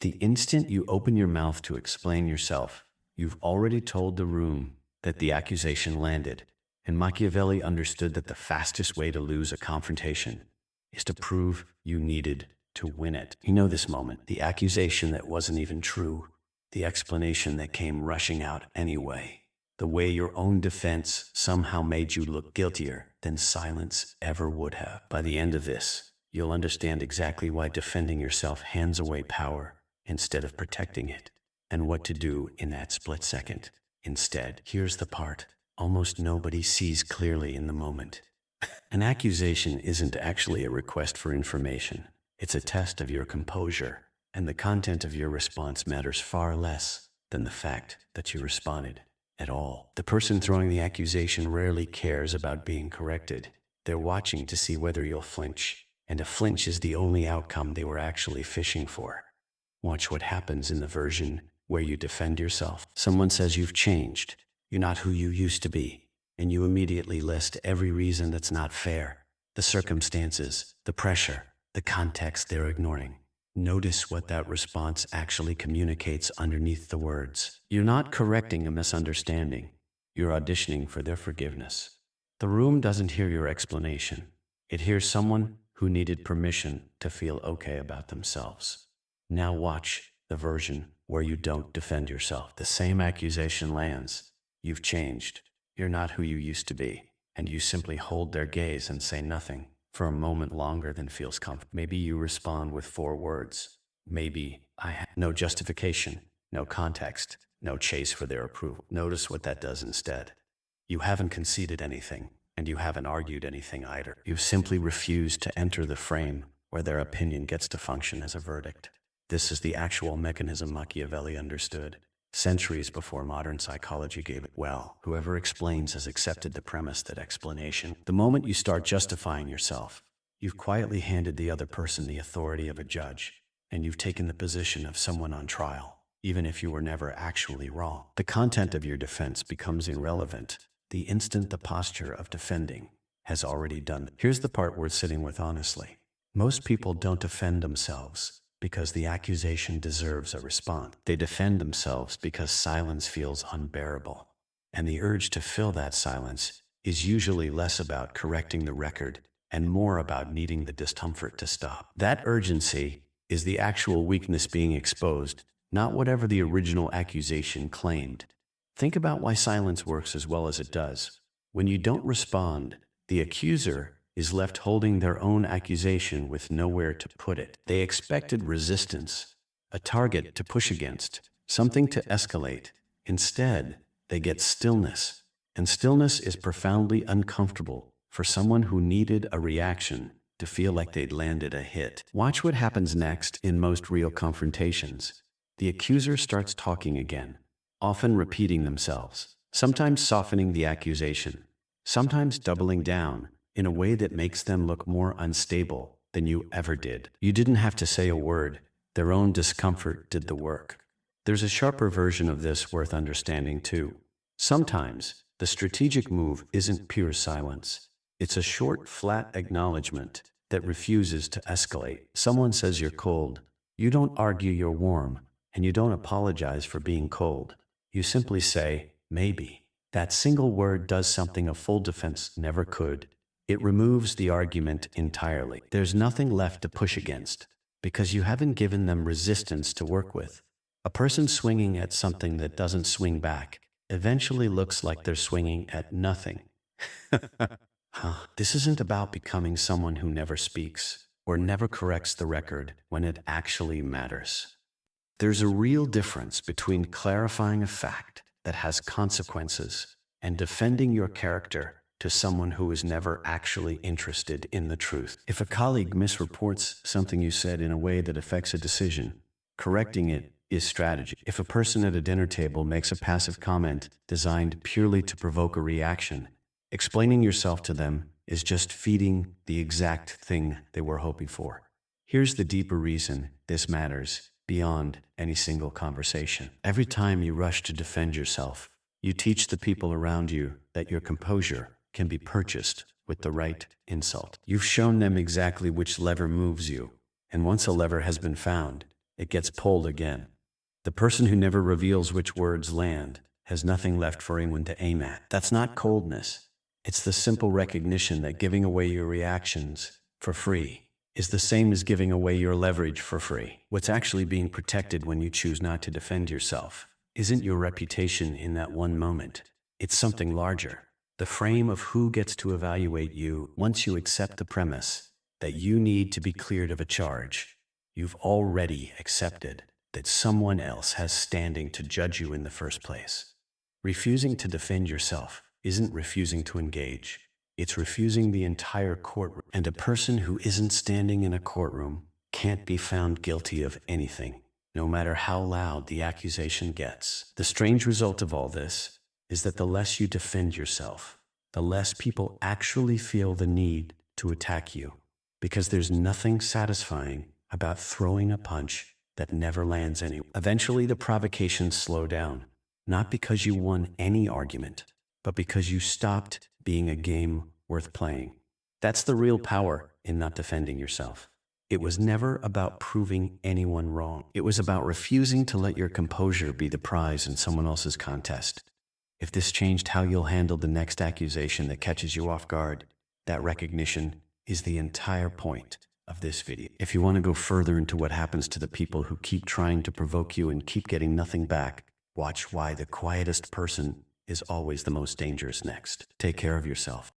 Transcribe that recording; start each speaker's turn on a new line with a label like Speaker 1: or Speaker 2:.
Speaker 1: The instant you open your mouth to explain yourself, you've already told the room that the accusation landed. And Machiavelli understood that the fastest way to lose a confrontation is to prove you needed to win it. You know this moment, the accusation that wasn't even true, the explanation that came rushing out anyway, the way your own defense somehow made you look guiltier than silence ever would have. By the end of this, you'll understand exactly why defending yourself hands away power instead of protecting it, and what to do in that split second instead. Here's the part almost nobody sees clearly in the moment. An accusation isn't actually a request for information. It's a test of your composure, and the content of your response matters far less than the fact that you responded at all. The person throwing the accusation rarely cares about being corrected. They're watching to see whether you'll flinch, and a flinch is the only outcome they were actually fishing for. Watch what happens in the version where you defend yourself. Someone says you've changed. You're not who you used to be. And you immediately list every reason that's not fair. The circumstances, the pressure, the context they're ignoring. Notice what that response actually communicates underneath the words. You're not correcting a misunderstanding. You're auditioning for their forgiveness. The room doesn't hear your explanation. It hears someone who needed permission to feel okay about themselves. Now watch the version where you don't defend yourself. The same accusation lands. You've changed. You're not who you used to be. And you simply hold their gaze and say nothing for a moment longer than feels comfortable. Maybe you respond with 4 words. Maybe I have no justification, no context, no chase for their approval. Notice what that does instead. You haven't conceded anything, and you haven't argued anything either. You've simply refused to enter the frame where their opinion gets to function as a verdict. This is the actual mechanism Machiavelli understood centuries before modern psychology gave it. Well, whoever explains has accepted the premise that explanation. The moment you start justifying yourself, you've quietly handed the other person the authority of a judge, and you've taken the position of someone on trial, even if you were never actually wrong. The content of your defense becomes irrelevant the instant the posture of defending has already done it. Here's the part worth sitting with honestly. Most people don't defend themselves because the accusation deserves a response. They defend themselves because silence feels unbearable. And the urge to fill that silence is usually less about correcting the record and more about needing the discomfort to stop. That urgency is the actual weakness being exposed, not whatever the original accusation claimed. Think about why silence works as well as it does. When you don't respond, the accuser is left holding their own accusation with nowhere to put it. They expected resistance, a target to push against, something to escalate. Instead, they get stillness, and stillness is profoundly uncomfortable for someone who needed a reaction to feel like they'd landed a hit. Watch what happens next in most real confrontations. The accuser starts talking again, often repeating themselves, sometimes softening the accusation, sometimes doubling down in a way that makes them look more unstable than you ever did. You didn't have to say a word. Their own discomfort did the work. There's a sharper version of this worth understanding too. Sometimes the strategic move isn't pure silence. It's a short, flat acknowledgement that refuses to escalate. Someone says you're cold. You don't argue you're warm, and you don't apologize for being cold. You simply say, maybe. That single word does something a full defense never could. It removes the argument entirely. There's nothing left to push against, because you haven't given them resistance to work with. A person swinging at something that doesn't swing back eventually looks like they're swinging at nothing. This isn't about becoming someone who never speaks or never corrects the record when it actually matters. There's a real difference between clarifying a fact that has consequences and defending your character to someone who is never actually interested in the truth. If a colleague misreports something you said in a way that affects a decision, correcting it is strategy. If a person at a dinner table makes a passive comment designed purely to provoke a reaction, explaining yourself to them is just feeding the exact thing they were hoping for. Here's the deeper reason this matters beyond any single conversation. Every time you rush to defend yourself, you teach the people around you that your composure can be purchased with the right insult. You've shown them exactly which lever moves you, and once a lever has been found, it gets pulled again. The person who never reveals which words land has nothing left for anyone to aim at. That's not coldness. It's the simple recognition that giving away your reactions for free is the same as giving away your leverage for free. What's actually being protected when you choose not to defend yourself isn't your reputation in that one moment. It's something larger. The frame of who gets to evaluate you. Once you accept the premise that you need to be cleared of a charge, you've already accepted that someone else has standing to judge you in the first place. Refusing to defend yourself isn't refusing to engage. It's refusing the entire courtroom. And a person who isn't standing in a courtroom can't be found guilty of anything, no matter how loud the accusation gets. The strange result of all this is that the less you defend yourself, the less people actually feel the need to attack you, because there's nothing satisfying about throwing a punch that never lands anywhere. Eventually, the provocations slow down, not because you won any argument, but because you stopped being a game worth playing. That's the real power in not defending yourself. It was never about proving anyone wrong. It was about refusing to let your composure be the prize in someone else's contest. If this changed how you'll handle the next accusation that catches you off guard, that recognition is the entire point of this video. If you want to go further into what happens to the people who keep trying to provoke you and keep getting nothing back, watch Why the Quietest Person is Always the Most Dangerous next. Take care of yourself.